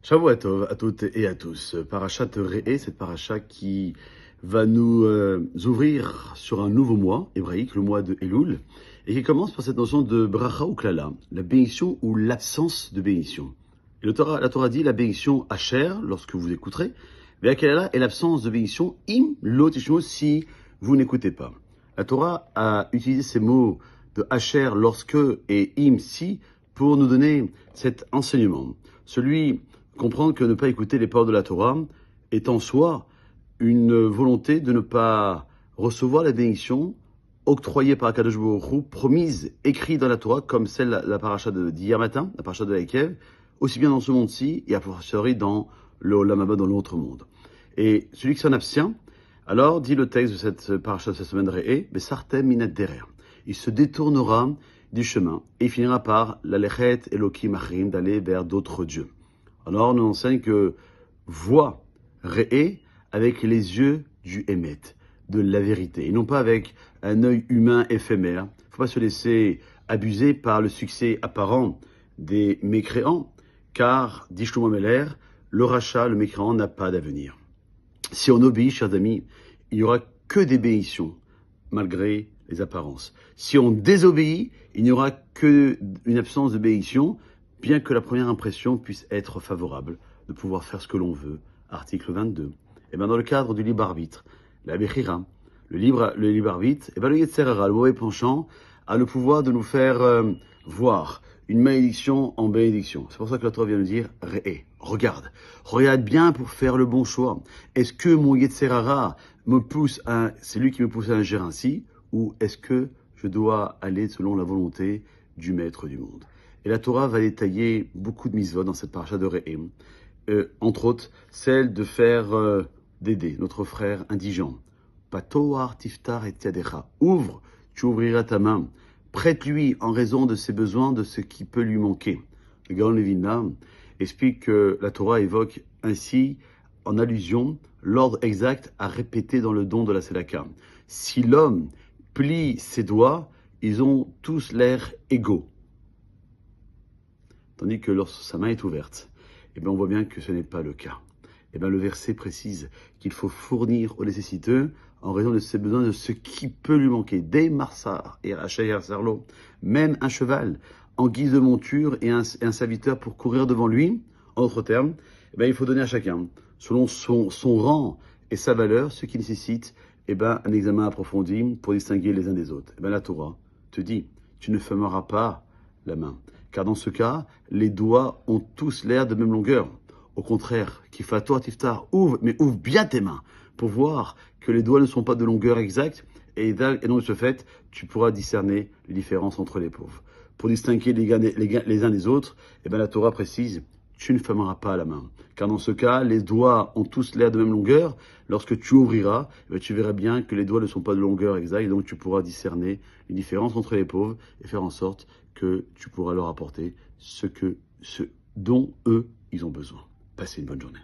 Shavuot Tov à toutes et à tous. Parashat Re'eh, cette paracha qui va nous ouvrir sur un nouveau mois hébraïque, le mois de Elul, et qui commence par cette notion de bracha ou klala, la bénédiction ou l'absence de bénédiction. Et la Torah dit la bénédiction Asher, lorsque vous écouterez, mais klala est l'absence de bénédiction im lo tishmo, si vous n'écoutez pas. La Torah a utilisé ces mots de Asher lorsque et im si pour nous donner cet enseignement. Comprendre que ne pas écouter les paroles de la Torah est en soi une volonté de ne pas recevoir la bénédiction octroyée par Akadosh Baruch Hu, promise, écrite dans la Torah, comme celle la paracha d'hier matin, la paracha de Vaïkev, aussi bien dans ce monde-ci et à fortiori dans le Olam Haba, dans l'autre monde. Et celui qui s'en abstient, alors, dit le texte de cette paracha de cette semaine Re'eh, Besartem minat derer. Il se détournera du chemin et il finira par la lechet Elokim achrim, d'aller vers d'autres dieux. Alors, on nous enseigne que voit Re'eh avec les yeux du Emet, de la vérité, et non pas avec un œil humain éphémère. Il ne faut pas se laisser abuser par le succès apparent des mécréants, car, dit Shlomo Meler, le rachat, le mécréant, n'a pas d'avenir. Si on obéit, chers amis, il n'y aura que des bénédictions, malgré les apparences. Si on désobéit, il n'y aura qu'une absence de bénédiction, bien que la première impression puisse être favorable, de pouvoir faire ce que l'on veut. Article 22. Et bien dans le cadre du libre arbitre, la Bechira, le libre arbitre, et bien le Yetzer Hara, le mauvais penchant, a le pouvoir de nous faire voir une malédiction en bénédiction. C'est pour ça que la Torah vient nous dire, Re'eh, regarde bien pour faire le bon choix. Est-ce que mon Yetzer Hara c'est lui qui me pousse à agir ainsi, ou est-ce que je dois aller selon la volonté du maître du monde? Et la Torah va détailler beaucoup de mitzvot dans cette paracha de Re'eh. Entre autres, celle de faire d'aider notre frère indigent. Patoar tiftar et tiadecha. Ouvre, tu ouvriras ta main. Prête-lui en raison de ses besoins, de ce qui peut lui manquer. Le Gaon de Vilna explique que la Torah évoque ainsi, en allusion, l'ordre exact à répéter dans le don de la Sédaka. Si l'homme plie ses doigts, ils ont tous l'air égaux. Tandis que lorsque sa main est ouverte, on voit bien que ce n'est pas le cas. Le verset précise qu'il faut fournir aux nécessiteux en raison de ses besoins, de ce qui peut lui manquer. Des marsar et Rachaïr Sarlo, même un cheval en guise de monture et un serviteur pour courir devant lui. En d'autres termes, il faut donner à chacun, selon son rang et sa valeur, ce qui nécessite un examen approfondi pour distinguer les uns des autres. La Torah te dit, tu ne fermeras pas la main. Car dans ce cas, les doigts ont tous l'air de même longueur. Au contraire, Kifator Tiftar, ouvre bien tes mains pour voir que les doigts ne sont pas de longueur exacte et donc de ce fait, tu pourras discerner les différences entre les pauvres. Pour distinguer les uns des autres, la Torah précise, tu ne fermeras pas la main. Car dans ce cas, les doigts ont tous l'air de même longueur. Lorsque tu ouvriras, tu verras bien que les doigts ne sont pas de longueur exacte et donc tu pourras discerner les différences entre les pauvres et faire en sorte que tu pourras leur apporter ce dont eux, ils ont besoin. Passez une bonne journée.